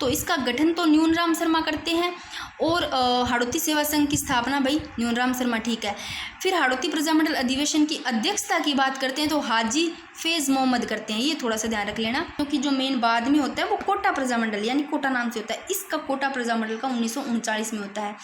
तो इसका गठन तो न्यूनराम शर्मा करते हैं और हाड़ौती सेवा संघ की स्थापना भाई न्यूनराम शर्मा, ठीक है। फिर हाड़ौती प्रजामंडल अधिवेशन की अध्यक्षता की बात करते हैं तो हाजी फैज़ मोहम्मद करते हैं, ये थोड़ा सा ध्यान रख लेना, क्योंकि जो मेन बाद में होता है वो कोटा प्रजामंडल यानी कोटा नाम से होता है, इसका कोटा प्रजामंडल का 1939 में होता है।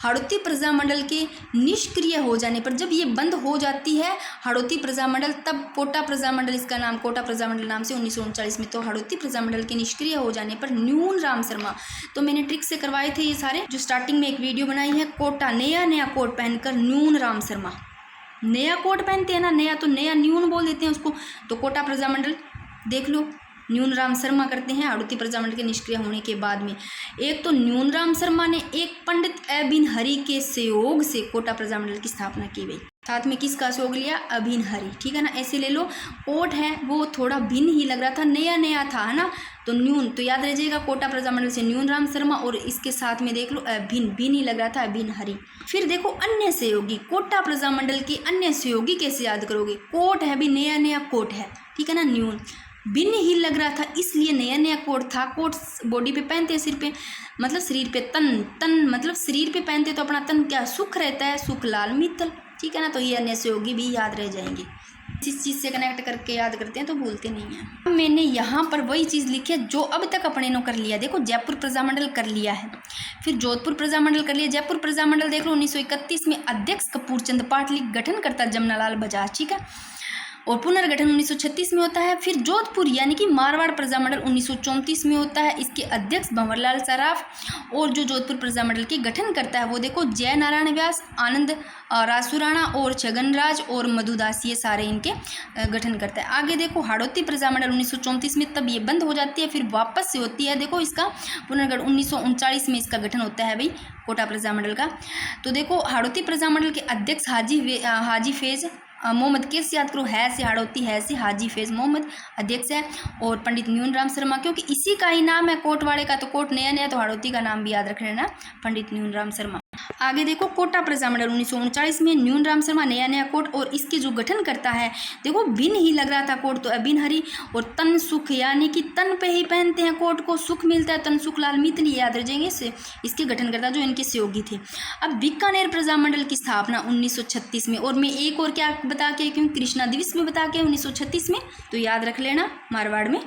हाड़ौती प्रजामंडल के निष्क्रिय हो जाने पर, जब ये बंद हो जाती है हाड़ौती प्रजामंडल, तब कोटा प्रजामंडल, इसका नाम कोटा प्रजामंडल नाम से 1939 में। तो हाड़ौती प्रजामंडल के निष्क्रिय हो जाने पर न्यूनराम शर्मा, तो मैंने ट्रिक से करवाए थे ये सारे, जो स्टार्टिंग में एक वीडियो बनाई है, कोटा नया कोट पहनकर न्यूनराम शर्मा, नया कोट पहनते हैं ना, नया तो नया न्यून बोल देते हैं उसको, तो कोटा प्रजामंडल देख लो न्यूनराम शर्मा करते हैं हाड़ौती प्रजामंडल के निष्क्रिय होने के बाद में। एक तो न्यूनराम शर्मा ने एक पंडित अभिन हरि के सहयोग से कोटा प्रजामंडल की स्थापना की गई, साथ में किसका सहयोग लिया, अभिन हरि, ठीक है ना, ऐसे ले लो। कोट है वो थोड़ा भिन्न ही लग रहा था, नया था, है ना, तो न्यून तो याद रह जाएगा, कोटा प्रजामंडल से न्यूनराम शर्मा, और इसके साथ में देख लो भिन्न ही लग रहा था, अभिन हरि। फिर देखो अन्य सहयोगी, कोटा प्रजामंडल के अन्य सहयोगी कैसे याद करोगे, कोट है भी नया कोट है, ठीक है ना, न्यून भिन्न ही लग रहा था इसलिए नया कोट था। कोट बॉडी पे पहनते हैं, सिर पे मतलब शरीर पे, तन मतलब शरीर पे पहनते तो अपना तन क्या सुख रहता है, सुख लाल मित्तल, ठीक है ना, तो ये अन्य सहयोगी भी याद रह जाएंगे। जिस चीज़ से कनेक्ट करके याद करते हैं तो भूलते नहीं हैं। मैंने यहाँ पर वही चीज़ लिखी है जो अब तक अपने ने कर लिया। देखो जयपुर प्रजामंडल कर लिया है, फिर जोधपुर प्रजामंडल कर लिया। जयपुर प्रजामंडल देख लो 1931 में अध्यक्ष कपूरचंद पाटली, गठनकर्ता जमनालाल बजाज, ठीक है, और पुनर्गठन 1936 में होता है। फिर जोधपुर यानी कि मारवाड़ प्रजामंडल 1934 में होता है, इसके अध्यक्ष भंवरलाल सराफ, और जो जोधपुर प्रजामंडल के गठन करता है वो देखो जय नारायण व्यास, आनंद रासुराणा और छगनराज और मधुदास, ये सारे इनके गठन करता है। आगे देखो हाड़ौती प्रजामंडल 1934 में, तब ये बंद हो जाती है, फिर वापस से होती है। देखो इसका पुनर्गठन 1939 में इसका गठन होता है भाई कोटा प्रजामंडल का। तो देखो हाड़ौती प्रजामंडल के अध्यक्ष हाजी फैज़ मोहम्मद, कैसे याद करो, है से हाड़ौती, है से हाजी फैज़ मोहम्मद अध्यक्ष है, और पंडित न्यूनराम शर्मा, क्योंकि इसी का ही नाम है कोटवाड़े का, तो कोट नया तो हाड़ौती का नाम भी याद रख लेना, पंडित न्यूनराम शर्मा। आगे देखो कोटा प्रजामंडल 1939 में न्यूनराम शर्मा, नया कोट, और इसके जो गठन करता है देखो भिन्न ही लग रहा था कोट, तो अभिन हरि, और तन सुख यानी कि तन पे ही पहनते हैं कोट को, सुख मिलता है, तन सुख लाल मित्तल, याद रह जाएंगे इससे, इसके गठन करता जो इनके सहयोगी थे। अब बीकानेर प्रजामंडल की स्थापना 1936 में, और मैं एक और क्या बता के क्यों, कृष्णा दिवस में बता के 1936 में, तो याद रख लेना मारवाड़ में।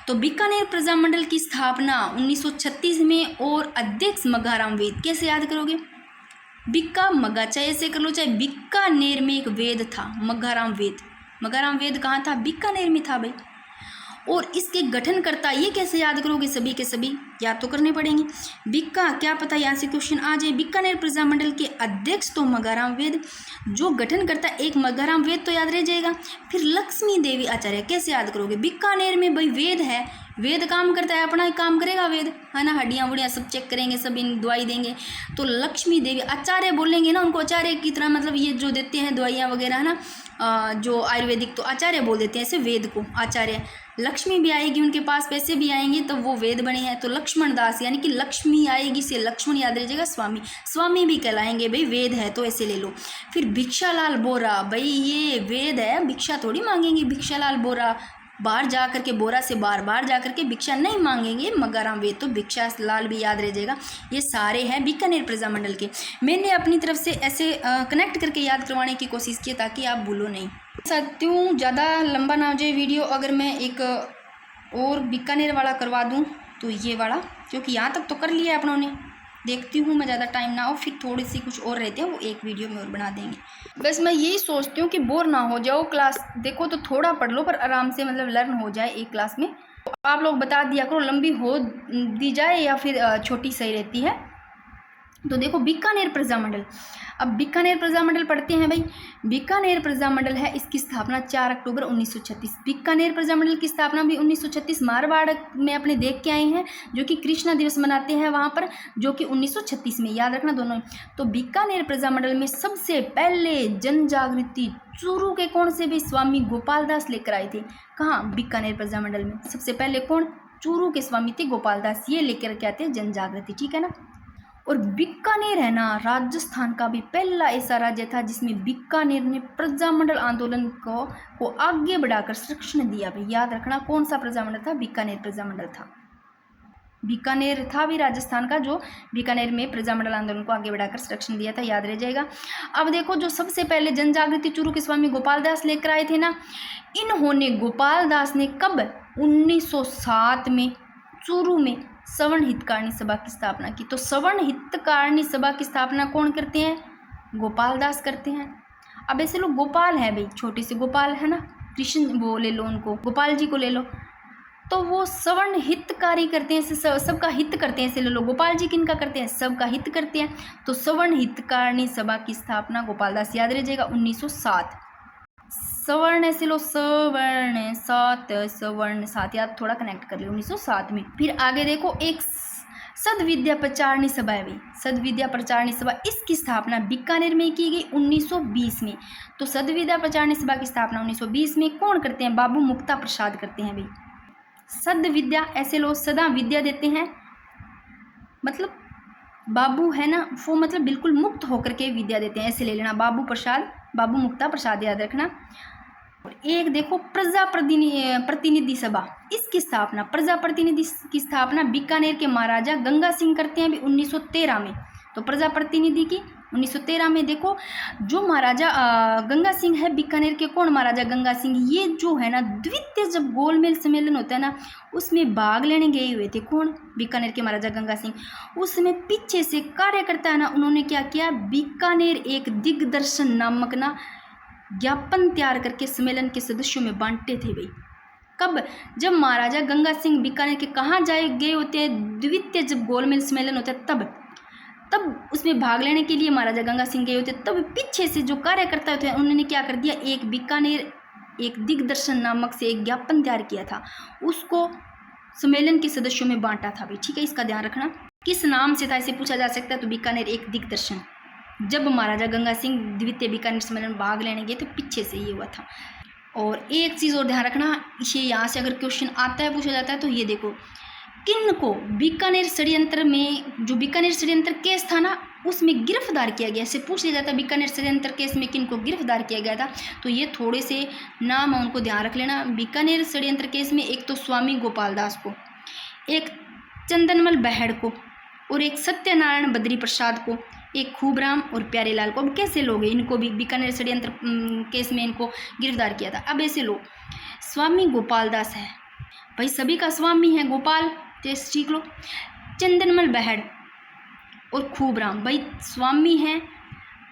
तो बीकानेर प्रजामंडल की स्थापना 1936 में, और अध्यक्ष मघाराम वेद, कैसे याद करोगे, बिक्का मग्गा, चाहे ऐसे कर लो, चाहे बीकानेर में एक वेद था मघाराम वेद, मघाराम वेद कहाँ था, बीकानेर में था भाई, और इसके गठन करता, ये कैसे याद करोगे, सभी के सभी याद तो करने पड़ेंगे। बिक्का, क्या पता यहाँ से क्वेश्चन आ जाए, बीकानेर प्रजामंडल के अध्यक्ष तो मघाराम वेद, जो गठन करता एक मघाराम वेद तो याद रह जाएगा। फिर लक्ष्मी देवी आचार्य, कैसे याद करोगे, बीकानेर में भाई वेद है, वेद काम करता है, अपना ही काम करेगा वेद, है ना, हड्डियाँ वुडियाँ सब चेक करेंगे, सब इन दवाई देंगे, तो लक्ष्मी देवी आचार्य बोलेंगे ना उनको, आचार्य की तरह, मतलब ये जो देते हैं दवाइयाँ वगैरह, है ना, जो आयुर्वेदिक, तो आचार्य बोल देते हैं ऐसे वेद को, आचार्य। लक्ष्मी भी आएगी उनके पास, पैसे भी आएंगे, तब वो वेद बने हैं। तो लक्ष्मण दास यानी कि लक्ष्मी आएगी से लक्ष्मण याद रह स्वामी, स्वामी भी कहलाएंगे भाई, वेद है तो ऐसे ले लो। फिर भिक्षालाल बोरा, भाई ये वेद है, भिक्षा थोड़ी मांगेंगे, भिक्षालाल बोरा बाहर जा करके, बोरा से बार जा करके भिक्षा नहीं मांगेंगे, मघाराम वेद, तो भिक्षा लाल भी याद रह जाएगा। ये सारे हैं बीकानेर प्रजामंडल के। मैंने अपनी तरफ से ऐसे कनेक्ट करके याद करवाने की कोशिश की ताकि आप भूलो नहीं। चाहती हूँ ज़्यादा लंबा ना हो जाए वीडियो, अगर मैं एक और बीकानेर वाला करवा दूँ तो ये वाला, क्योंकि यहाँ तक तो कर लिया है अपनों ने, देखती हूँ मैं ज़्यादा टाइम ना हो, फिर थोड़ी सी कुछ और रहते हैं वो एक वीडियो में और बना देंगे। बस मैं यही सोचती हूँ कि बोर ना हो जाओ, क्लास देखो तो थोड़ा पढ़ लो पर आराम से, मतलब लर्न हो जाए एक क्लास में। तो आप लोग बता दिया करो लंबी हो दी जाए या फिर छोटी सही रहती है, तो देखो बीकानेर प्रजामंडल, अब बीकानेर प्रजामंडल पढ़ते हैं भाई। बीकानेर प्रजामंडल है, इसकी स्थापना 4 अक्टूबर 1936। बीकानेर प्रजामंडल की स्थापना भी 1936 मारवाड़ में अपने देख के आए हैं, जो कि कृष्णा दिवस मनाते हैं वहाँ पर, जो कि 1936 में, याद रखना दोनों। तो बीकानेर प्रजामंडल में सबसे पहले जन जागृति चूरू के कौन से भी स्वामी गोपाल दास लेकर आए थे। कहाँ? बीकानेर प्रजामंडल में सबसे पहले कौन? चूरू के स्वामी थे गोपाल दास, ये लेकर के आते हैं जन जागृति, ठीक है ना। और बीकानेर है ना, राजस्थान का भी पहला ऐसा राज्य था जिसमें बीकानेर ने प्रजामंडल आंदोलन को आगे बढ़ाकर संरक्षण दिया भाई, याद रखना। कौन सा प्रजामंडल था? बीकानेर प्रजामंडल था। बीकानेर था भी राजस्थान का, जो बीकानेर में प्रजामंडल आंदोलन को आगे बढ़ाकर संरक्षण दिया था, याद रह जाएगा। अब देखो, जो सबसे पहले जन जागृति चूरू के स्वामी गोपाल दास लेकर आए थे ना, इन्होंने, गोपाल दास ने कब? 1907 में चूरू में सवर्ण हितकारिणी सभा की स्थापना की। तो सवर्ण हितकारिणी सभा की स्थापना कौन करते हैं? गोपाल दास करते हैं। अब ऐसे लोग गोपाल हैं भाई, छोटे से गोपाल है ना, कृष्ण वो ले लो, उनको गोपाल जी को ले लो, तो वो सवर्ण हितकारी करते हैं, सबका हित करते हैं, ऐसे ले लो। गोपाल जी किनका करते हैं? सबका हित करते हैं। तो सवर्ण हितकारिणी सभा की स्थापना गोपाल दास, याद रह जाएगा, 1907। सवर्ण ऐसे लो, सवर्ण सात, सवर्ण सात, याद थोड़ा कनेक्ट कर लो, 1907 में। फिर आगे देखो, एक सदविद्या प्रचारणी सभा है भाई, सदविद्या प्रचारणी सभा, इसकी स्थापना बीकानेर में की गई 1920 में। तो सदविद्या प्रचारणी सभा की स्थापना 1920 में कौन करते हैं? बाबू मुक्ता प्रसाद करते हैं भाई। सदविद्या ऐसे लोग सदा विद्या देते हैं, मतलब बाबू है ना, वो मतलब बिल्कुल मुक्त होकर के विद्या देते हैं, ऐसे ले लेना, बाबू प्रसाद, बाबू मुक्ता प्रसाद, याद रखना। एक देखो, प्रजा प्रतिनिधि सभा, इसकी स्थापना, प्रजा प्रतिनिधि की स्थापना बीकानेर के महाराजा गंगा सिंह करते हैं भी 1913 में। तो प्रजा प्रतिनिधि की 1913 में। देखो, जो महाराजा गंगा सिंह है बीकानेर के, कौन? महाराजा गंगा सिंह। ये जो है ना, द्वितीय जब गोलमेल सम्मेलन होता है ना, उसमें भाग लेने गए हुए थे। कौन? बीकानेर के महाराजा गंगा सिंह। उसमें पीछे से कार्यकर्ता है ना, उन्होंने क्या किया? बीकानेर एक दिग्दर्शन नामक ना ज्ञापन तैयार करके सम्मेलन के सदस्यों में बांटते थे भाई। कब? जब महाराजा गंगा सिंह बीकानेर के कहाँ गए होते हैं? द्वितीय जब गोलमेल सम्मेलन होता है तब उसमें भाग लेने के लिए महाराजा गंगा सिंह गए होते। तब पीछे से जो कार्यकर्ता होते हैं, उन्होंने क्या कर दिया? एक बीकानेर एक दिग्दर्शन नामक से एक ज्ञापन तैयार किया था, उसको सम्मेलन के सदस्यों में बांटा था भाई, ठीक है, इसका ध्यान रखना। किस नाम से था, इसे पूछा जा सकता है। तो बीकानेर एक दिग्दर्शन, जब महाराजा गंगा सिंह द्वितीय बीकानेर सम्मेलन में भाग लेने गए तो पीछे से ये हुआ था। और एक चीज़ और ध्यान रखना, ये यहाँ से अगर क्वेश्चन आता है, पूछा जाता है, तो ये देखो, किन को बीकानेर षड्यंत्र में, जो बीकानेर षड्यंत्र केस था ना, उसमें गिरफ्तार किया गया, इससे पूछ लिया जाता है बीकानेर षड्यंत्र केस में किन को गिरफ्तार किया गया था। तो ये थोड़े से नाम है, उनको ध्यान रख लेना। बीकानेर षड्यंत्र केस में एक तो स्वामी गोपाल दास को, एक चंदनमल बहड़ को, और एक सत्यनारायण बद्री प्रसाद को, एक खूबराम और प्यारेलाल को। अब कैसे लोग हैं, इनको भी बीकानेर षड्यंत्र केस में इनको गिरफ्तार किया था। अब ऐसे लोग, स्वामी गोपाल दास है भाई, सभी का स्वामी है गोपाल, जैसे सीख लो। चंदनमल बहड़ और खूबराम भाई स्वामी हैं।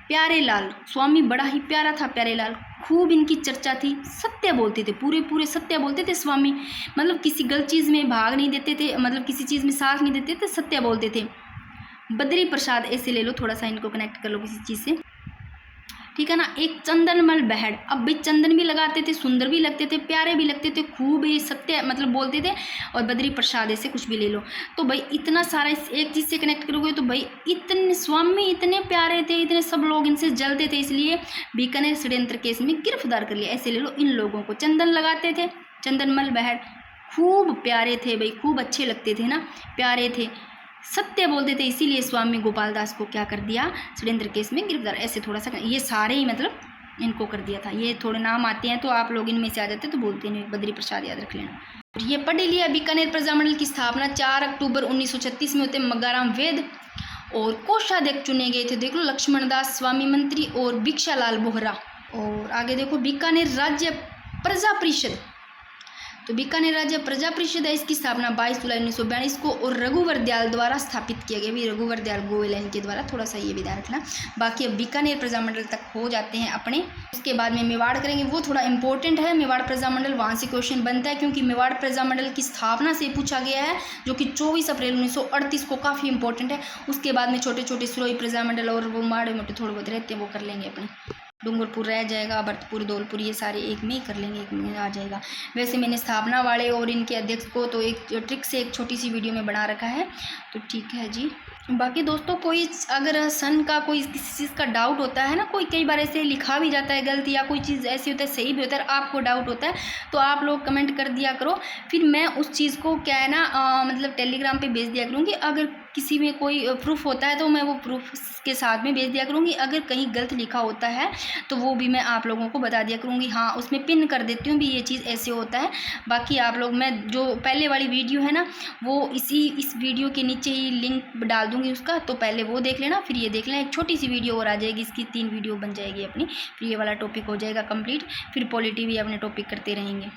प्यारेलाल स्वामी बड़ा ही प्यारा था प्यारेलाल, खूब इनकी चर्चा थी, सत्य बोलते थे, पूरे सत्य बोलते थे स्वामी, मतलब किसी गलत चीज़ में भाग नहीं देते थे, मतलब किसी चीज़ में साथ नहीं देते थे, सत्य बोलते थे। बद्री प्रसाद ऐसे ले लो, थोड़ा सा इनको कनेक्ट कर लो किसी चीज़ से, ठीक है ना। एक चंदनमल बहड़, अब भाई चंदन भी लगाते थे, सुंदर भी लगते थे, प्यारे भी लगते थे, खूब ही सत्य मतलब बोलते थे। और बद्री प्रसाद ऐसे कुछ भी ले लो। तो भाई इतना सारा इस एक चीज़ से कनेक्ट करोगे तो भाई इतने स्वामी इतने प्यारे थे, इतने सब लोग इनसे जलते थे, इसलिए बीकानेर षड्यंत्र केस में गिरफ्तार कर लिया। ऐसे ले लो इन लोगों को। चंदन लगाते थे, चंदनमल बहड़ खूब प्यारे थे भाई, खूब अच्छे लगते थे ना, प्यारे थे, सत्य बोलते थे, इसीलिए स्वामी गोपाल दास को क्या कर दिया, षड्यंत्र केस में गिरफ्तार। ऐसे थोड़ा सा ये सारे ही मतलब इनको कर दिया था। ये थोड़े नाम आते हैं तो आप लोग इनमें से आ जाते तो बोलते नहीं, बद्री प्रसाद याद रख लेना। ये पढ़ लिया। बीकानेर प्रजामंडल की स्थापना 4 अक्टूबर 1936 में होते मगाराम वेद, और कोषाध्यक्ष चुने गए थे, देख लो, लक्ष्मण दास स्वामी मंत्री और भिक्षालाल बोहरा। और आगे देखो, बीकानेर राज्य प्रजा परिषद तो बीकानेर राज्य प्रजा परिषद है, इसकी स्थापना 22 जुलाई 1942 को और रघुवर दयाल द्वारा स्थापित किया गया। भी रघुवर दयाल गोयल इनके द्वारा, थोड़ा सा ये भी ध्यान रखना। बाकी अब बीकानेर प्रजामंडल तक हो जाते हैं अपने। उसके बाद में मेवाड़ करेंगे, वो थोड़ा इंपॉर्टेंट है मेवाड़ प्रजामंडल, वहाँ से क्वेश्चन बनता है क्योंकि मेवाड़ प्रजामंडल की स्थापना से पूछा गया है, जो कि 24 अप्रैल 1938 को, काफ़ी इंपॉर्टेंट है। उसके बाद में छोटे छोटे सिरोही प्रजामंडल और वो माड़े मोटे थोड़े बहुत रहते हैं, वो कर लेंगे अपने। डूंगरपुर रह जाएगा, भरतपुर, धौलपुर, ये सारे एक में ही कर लेंगे, एक में आ जाएगा। वैसे मैंने स्थापना वाले और इनके अध्यक्ष को तो एक ट्रिक से एक छोटी सी वीडियो में बना रखा है, तो ठीक है जी। बाकी दोस्तों कोई अगर सन का कोई किसी चीज़ का डाउट होता है ना, कोई कई बार ऐसे लिखा भी जाता है गलत, या कोई चीज़ ऐसी होता है सही भी होता है, आपको डाउट होता है तो आप लोग कमेंट कर दिया करो, फिर मैं उस चीज़ को क्या है ना मतलब टेलीग्राम पे भेज दिया करूँगी। अगर किसी में कोई प्रूफ होता है तो मैं वो प्रूफ के साथ में भेज दिया करूँगी। अगर कहीं गलत लिखा होता है तो वो भी मैं आप लोगों को बता दिया करूँगी, हाँ उसमें पिन कर देती हूँ भी ये चीज़ ऐसे होता है। बाकी आप लोग, मैं जो पहले वाली वीडियो है ना वो इस वीडियो के नीचे ही लिंक डाल दूँगी उसका, तो पहले वो देख लेना, फिर ये देख लेना। एक छोटी सी वीडियो और आ जाएगी, इसकी 3 वीडियो बन जाएगी अपनी, फिर ये वाला टॉपिक हो जाएगा कंप्लीट। फिर पॉलिटी भी अपने टॉपिक करते रहेंगे।